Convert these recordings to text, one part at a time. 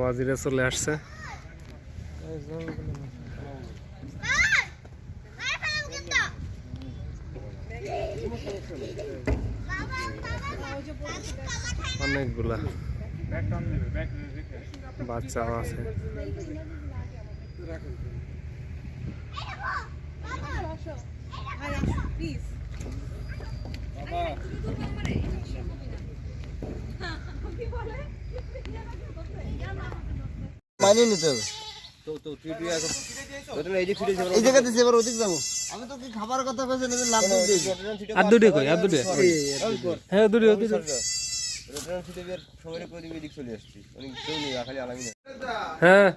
নামাজিরা চলে আসছে। অনেকগুলা বাচ্চাও আছে। মাইনে নিতে হবে এই জায়গাতে এবার ওদিক যাবো। আমি তো কি খাবার কথা বলছি না, লাভ দিয়েছি। আর দুটো কই, আর দুটো হ্যাঁ দুটো হ্যাঁ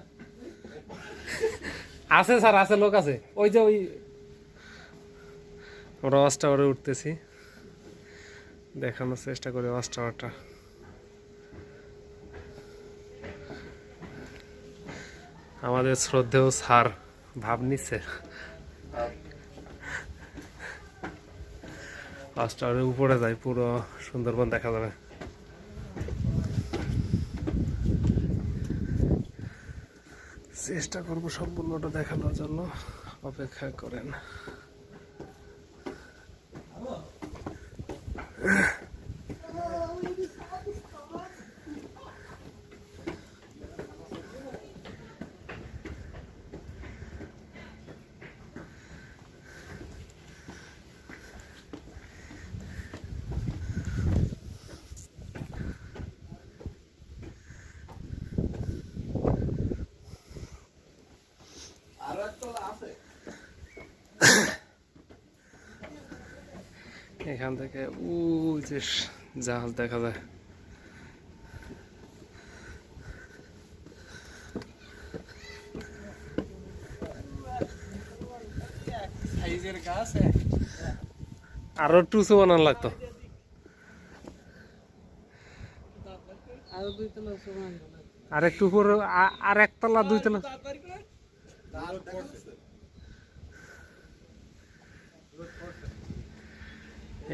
আছে স্যার, আছে লোক আছে। ওই যে ওই আমরা ওয়াচ টাওয়ারে উঠতেছি, দেখানোর চেষ্টা করি ওয়াচ টাওয়ারটা। আমাদের শ্রদ্ধেয় স্যার ভাব নিচ্ছে। ওয়াচ টাওয়ারের উপরে যাই, পুরো সুন্দরবন দেখা যাবে। চেষ্টা করবো সম্পূর্ণটা দেখানোর জন্য, অপেক্ষা করেন। এখান থেকে ওই যে জাহাজ দেখা যায়। আরো একটু উঁচু বানানো লাগতো। আর একটু উপরে, আর একতলা দুইতলা।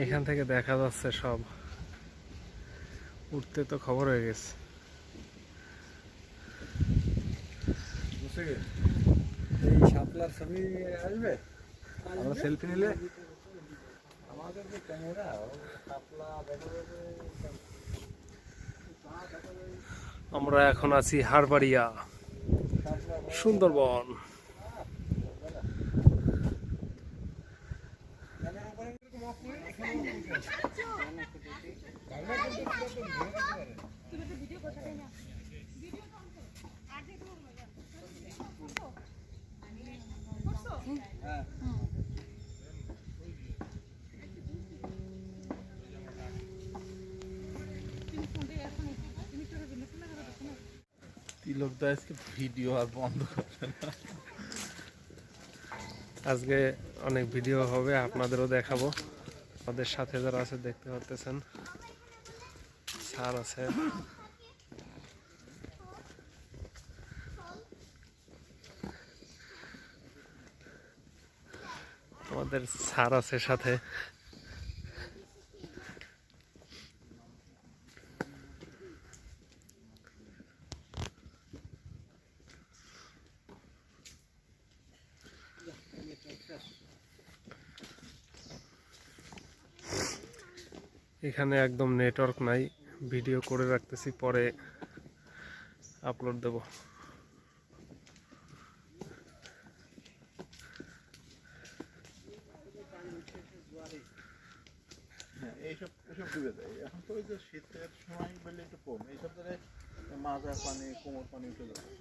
এখান থেকে দেখা যাচ্ছে সব। উঠতে তো খবর হয়ে গেছে। এই শাপলার ছবি আসবে, আমরা সেলফি নিলে আমাদের যে ক্যামেরা শাপলা দেখা যাবে। আমরা এখন আছি হারবাড়িয়া, সুন্দরবন। তিলকদা আজকে ভিডিও আর বন্ধ করবে না। আজকে অনেক ভিডিও হবে, আপনাদেরও দেখাবো। আমাদের সাথে যারা আছে দেখতে পাচ্ছেন, স্যার আছে, আমাদের স্যার আছে সাথে। এখানে একদম নেটওয়ার্ক নাই, ভিডিও করে রাখতেছি, পরে আপলোড দেব। এইসব ডুবে যায়। এখন তো ওই যে শীতের সময় বললে একটু কম, এইসব ধরে মাজার পানি, কোমর পানি উঠে যাবে।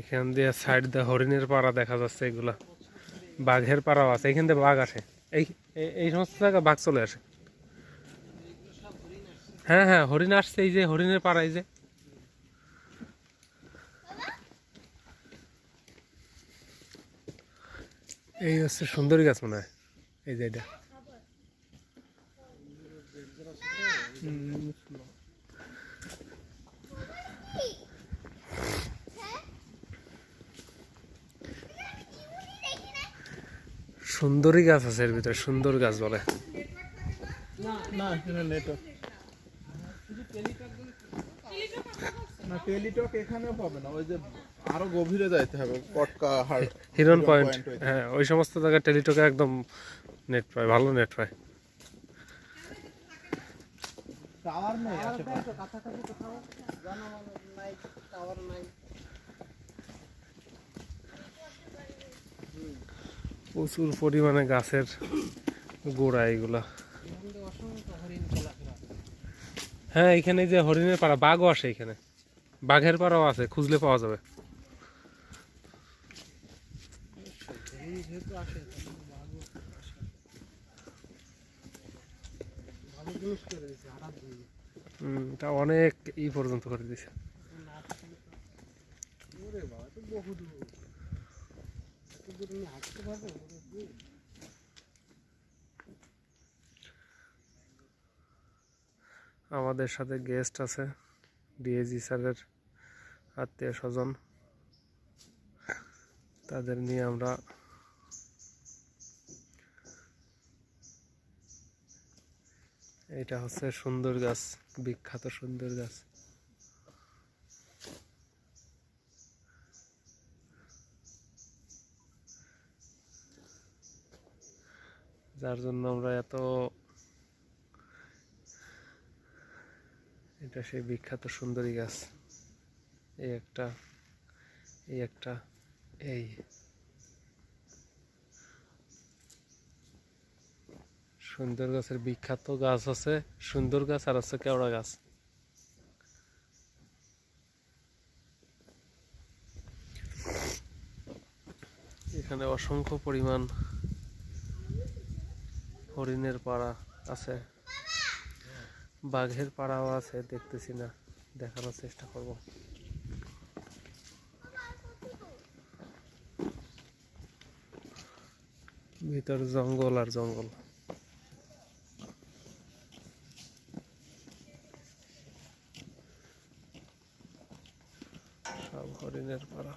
এখান দিয়ে সাইড দিয়ে হরিণের পাড়া দেখা যাচ্ছে, এগুলা বাঘের পাড়াও আছে। এখান থেকে বাঘ আসে, এই এই সমস্ত জায়গায় বাঘ চলে আসে। হ্যাঁ হ্যাঁ হরিণ আসছে, এই যে হরিণের পাড়া, এই যে এই হচ্ছে সুন্দরী গাছ মনে হয়, এই যে এটা। সুন্দরী গাছ আছে এর ভিতরে, সুন্দর গাছ বলে। না এখানে নেটওয়ার্ক না, টেলিটক এখানেও পাবে না, ওই যে আরো গভীরে যাইতে হবে, কটকা হিরন পয়েন্ট, হ্যাঁ ওই সমস্ত জায়গায় টেলিটকে একদম নেট পায়, ভালো নেট পায়। টাওয়ার নেই আশেপাশে। প্রচুর পরিমাণে গাছের গোড়া এগুলা। হ্যাঁ এখানে যে হরিণের পাড়া, বাঘও আসে এখানে, বাঘের পাড়াও আছে, খুঁজলে পাওয়া যাবে। তা অনেক পর্যন্ত করে দিছে। আমাদের সাথে গেস্ট আছে, ডিএজি স্যারের আত্মীয় স্বজন, তাদের নিয়ে আমরা এটা হচ্ছে সুন্দর গাছ, বিখ্যাত সুন্দর গাছ। যার জন্য আমরা এত, এটা সেই বিখ্যাত সুন্দরী গাছ। এই একটা, এই একটা, এই সুন্দর গাছের বিখ্যাত গাছ আছে সুন্দর গাছ, আর আছে কেওড়া গাছ। এখানে অসংখ্য পরিমাণ হরিণের পাড়া আছে, বাঘের পাড়াও আছে, দেখতেছি না, দেখানোর চেষ্টা করব। ভিতর জঙ্গল আর জঙ্গল। সব হরিণের পাড়া।